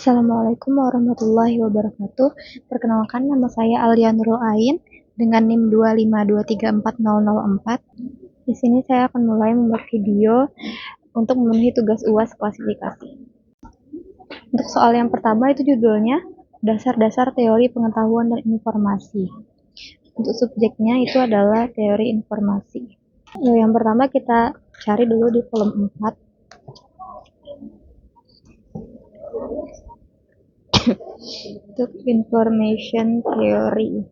Assalamualaikum warahmatullahi wabarakatuh. Perkenalkan, nama saya Alia Nurul Ain dengan NIM 252340004. Di sini saya akan mulai membuat video untuk memenuhi tugas UAS klasifikasi. Untuk soal yang pertama itu judulnya Dasar-dasar Teori Pengetahuan dan Informasi. Untuk subjeknya itu adalah teori informasi. Yang pertama kita cari dulu di kolom 4. Untuk information theory.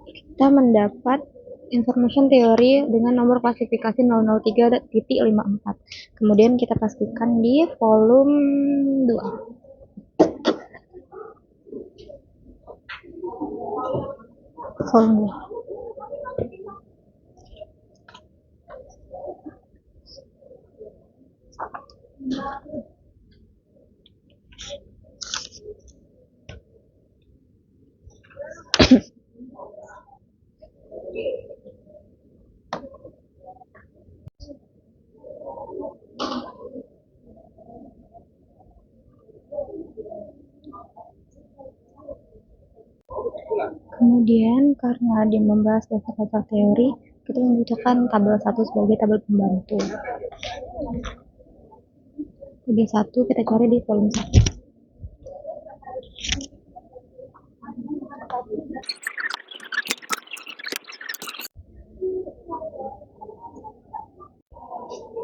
Kita mendapat information theory dengan nomor klasifikasi 003.54. Kemudian kita pastikan di volume 2. Volume 2. Kemudian karena dia membahas dasar-dasar teori, kita membutuhkan tabel 1 sebagai tabel pembantu. Tabel 1 kita cari di volume 1.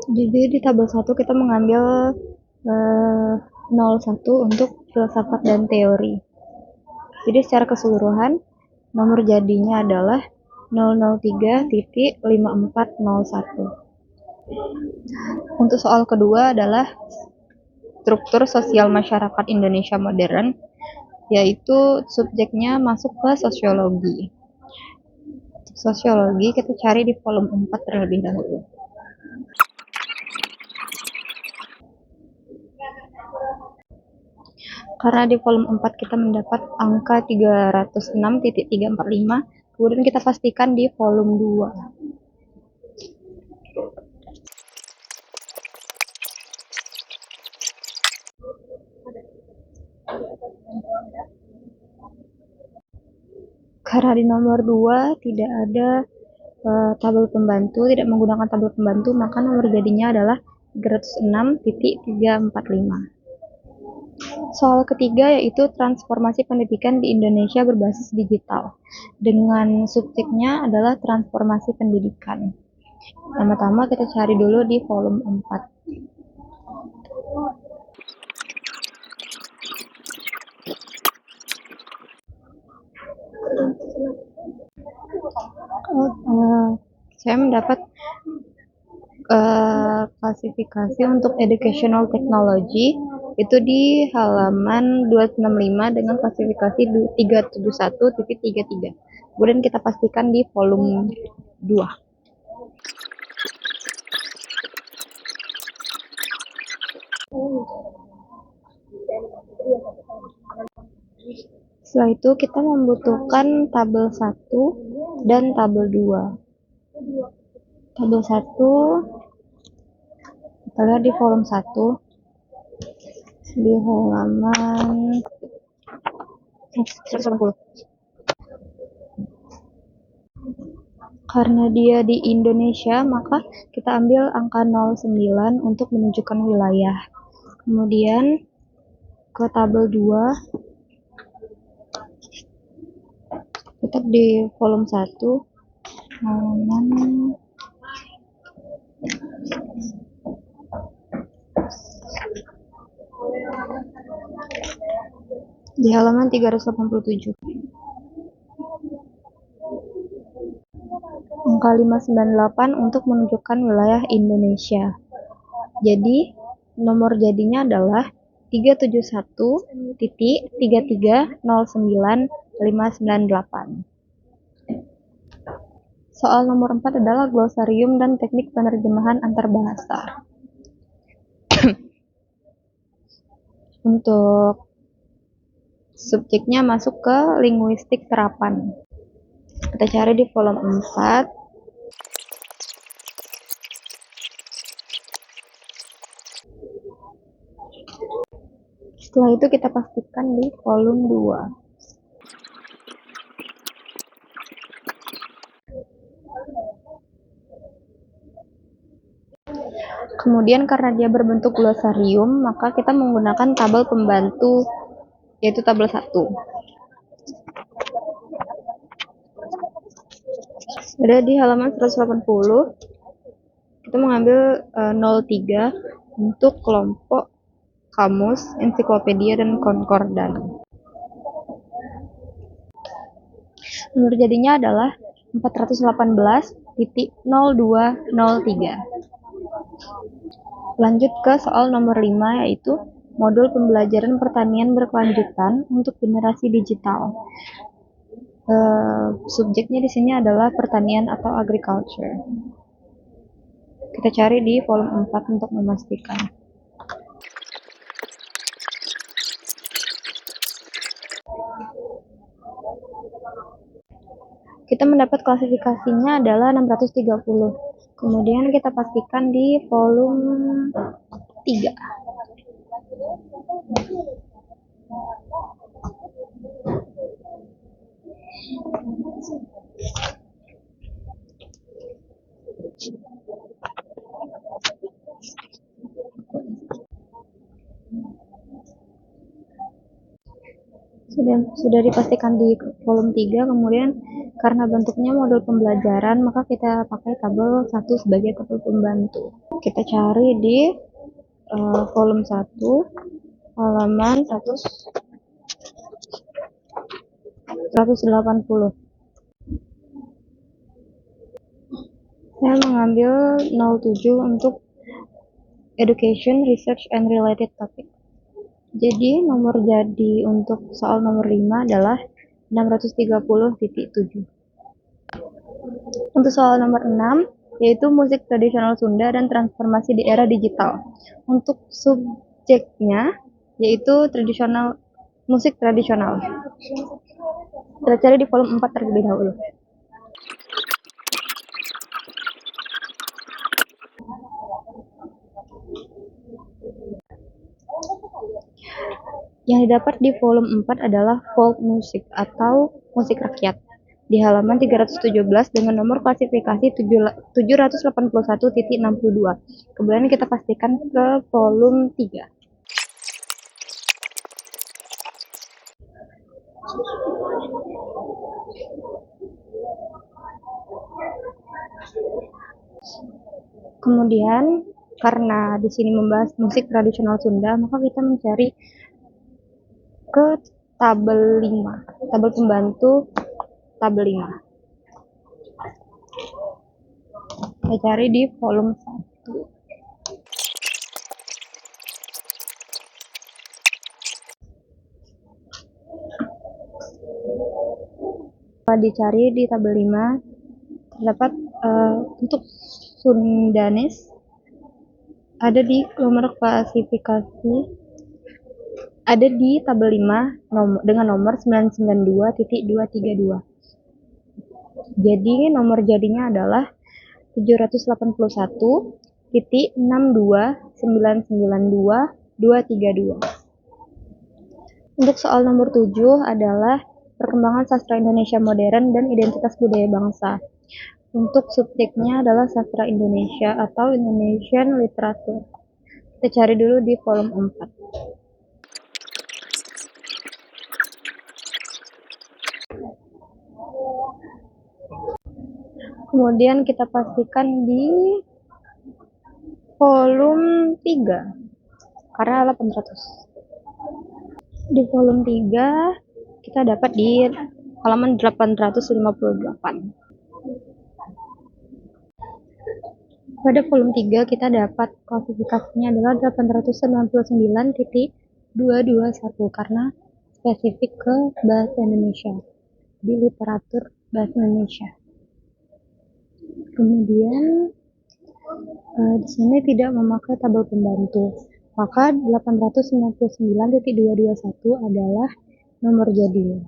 Jadi di tabel 1 kita mengambil 01 untuk filsafat dan teori. Jadi secara keseluruhan nomor jadinya adalah 003.5401. Untuk soal kedua adalah struktur sosial masyarakat Indonesia modern, yaitu subjeknya masuk ke sosiologi. Sosiologi kita cari di volume 4 terlebih dahulu. Karena di volume 4 kita mendapat angka 306.345, kemudian kita pastikan di volume 2. Karena di nomor 2 tidak ada tabel pembantu, tidak menggunakan tabel pembantu, maka nomor jadinya adalah 306.345. Soal ketiga yaitu transformasi pendidikan di Indonesia berbasis digital, dengan subjeknya adalah transformasi pendidikan. Pertama-tama kita cari dulu di volume 4. Saya mendapat klasifikasi untuk educational technology itu di halaman 265 dengan klasifikasi 371.33. Kemudian kita pastikan di volume 2. Setelah itu kita membutuhkan tabel 1 dan tabel 2. Tabel 1 kita lihat di volume 1 di halaman 180. Karena dia di Indonesia, maka kita ambil angka 09 untuk menunjukkan wilayah. Kemudian ke tabel 2 tetap di volume 1 halaman di halaman 387. Angka 598 untuk menunjukkan wilayah Indonesia. Jadi nomor jadinya adalah 371.3309.598. Soal nomor 4 adalah glosarium dan teknik penerjemahan antarbahasa. Untuk subjeknya masuk ke linguistik terapan. Kita cari di volume 4 Setelah itu kita pastikan di volume 2. Kemudian karena dia berbentuk glosarium, maka kita menggunakan tabel pembantu, yaitu tabel 1. Ada di halaman 180, kita mengambil 03 untuk kelompok kamus, ensiklopedia, dan konkordan. Nomor jadinya adalah 418.0203. Lanjut ke soal nomor 5, yaitu modul pembelajaran pertanian berkelanjutan untuk generasi digital. Subjeknya di sini adalah pertanian atau agriculture. Kita cari di volume 4 untuk memastikan. Kita mendapat klasifikasinya adalah 630. Kemudian kita pastikan di volume 3. Sudah dipastikan di volume 3, kemudian karena bentuknya modul pembelajaran, maka kita pakai tabel 1 sebagai tabel pembantu. Kita cari di volume 1, halaman 180. Saya mengambil 07 untuk education, research, and related topic. Jadi nomor jadi untuk soal nomor 5 adalah 630.7. Untuk soal nomor 6, yaitu musik tradisional Sunda dan transformasi di era digital. Untuk subjeknya yaitu musik tradisional. Kita cari di volume 4 terlebih dahulu. Yang didapat di volume 4 adalah folk music atau musik rakyat di halaman 317 dengan nomor klasifikasi 781.62. Kemudian kita pastikan ke volume 3. Kemudian karena di sini membahas musik tradisional Sunda, maka kita mencari ke tabel 5, tabel pembantu tabel 5. Kita cari di volume 1. Dicari di tabel 5 terdapat untuk Sundanes ada di nomor klasifikasi ada di tabel 5 dengan nomor 992.232. Jadi nomor jadinya adalah 781.62992.232. Untuk soal nomor 7 adalah perkembangan sastra Indonesia modern dan identitas budaya bangsa. Untuk subjeknya adalah sastra Indonesia atau Indonesian Literature. Kita cari dulu di volume 4. Kemudian kita pastikan di volume 3 karena 800. Di volume 3 kita dapat di halaman 858. Pada volume 3 kita dapat klasifikasinya adalah 899.221 karena spesifik ke bahasa Indonesia, di literatur bahasa Indonesia. Kemudian di sini tidak memakai tabel pembantu, maka 899.221 adalah nomor jadinya.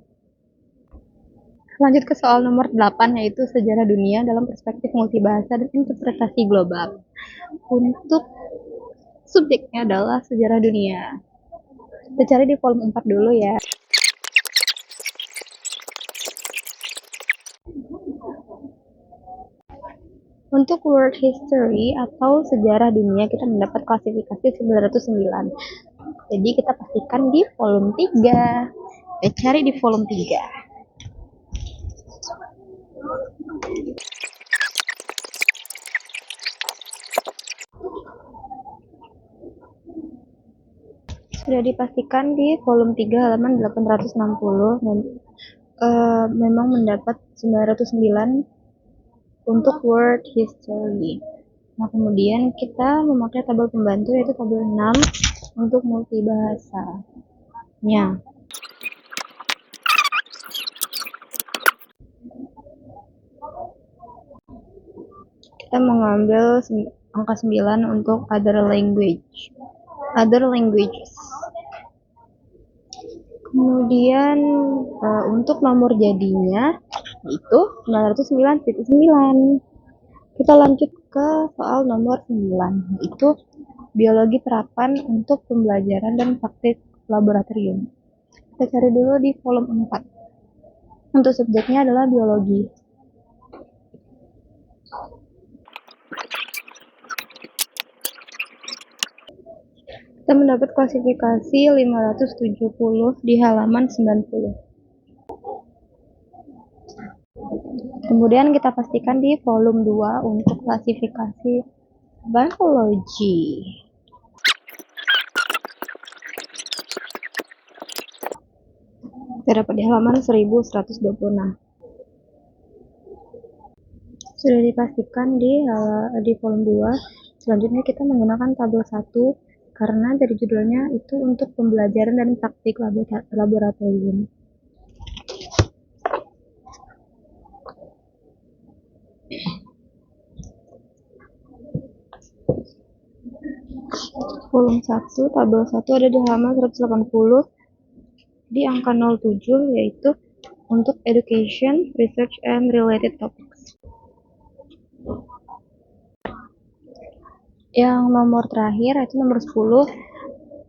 Lanjut ke soal nomor 8, yaitu sejarah dunia dalam perspektif multibahasa dan interpretasi global. Untuk Subjeknya adalah sejarah dunia. Kita cari di volume 4 dulu ya. Untuk World History atau sejarah dunia kita mendapat klasifikasi 909. Jadi kita pastikan di volume 3. Kita cari di volume 3. Sudah dipastikan di volume 3 halaman 860. Memang mendapat 909 untuk World History. Nah, kemudian kita memakai tabel pembantu yaitu tabel 6 untuk multibahasanya. Kita mengambil angka 9 untuk other languages. Kemudian untuk nomor jadinya itu 909,9. Kita lanjut ke soal nomor 9, yaitu biologi terapan untuk pembelajaran dan praktik laboratorium. Kita cari dulu di volume 4. Untuk subjeknya adalah biologi. Kita mendapat klasifikasi 570 di halaman 90. Kemudian kita pastikan di volume 2 untuk klasifikasi biologi. Kita dapat di halaman 1126. Sudah dipastikan di volume 2. Selanjutnya kita menggunakan tabel 1 karena dari judulnya itu untuk pembelajaran dan praktik laboratorium. Volume 1, tabel 1 ada di halaman 180 di angka 07, yaitu untuk education, research, and related topics. Yang nomor terakhir yaitu nomor 10,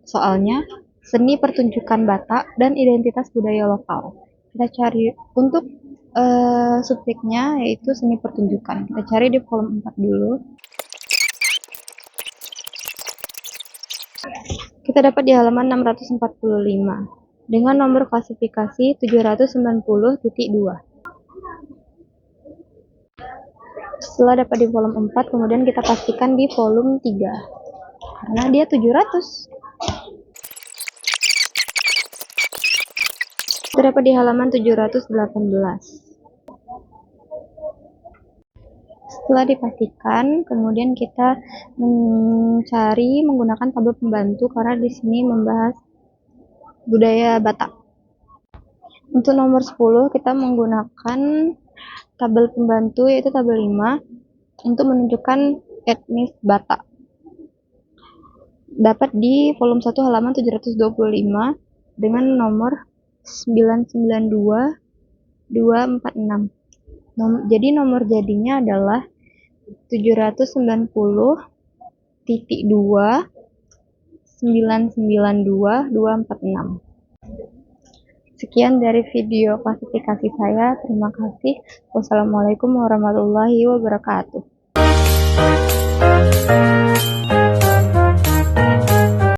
soalnya seni pertunjukan Batak dan identitas budaya lokal. Kita cari untuk subjeknya yaitu seni pertunjukan. Kita cari di volume 4 dulu. Kita dapat di halaman 645 dengan nomor klasifikasi 790.2. Setelah dapat di volume 4, kemudian kita pastikan di volume 3 karena dia 700. Terdapat di halaman 718. Setelah dipastikan, kemudian kita mencari menggunakan tabel pembantu karena di sini membahas budaya Batak. Untuk nomor 10 kita menggunakan tabel pembantu yaitu tabel 5 untuk menunjukkan etnis Batak. Dapat di volume 1 halaman 725 dengan nomor 992.246. Jadi nomor jadinya adalah 790.2.992.246. Sekian dari video klasifikasi saya. Terima kasih. Wassalamualaikum warahmatullahi wabarakatuh.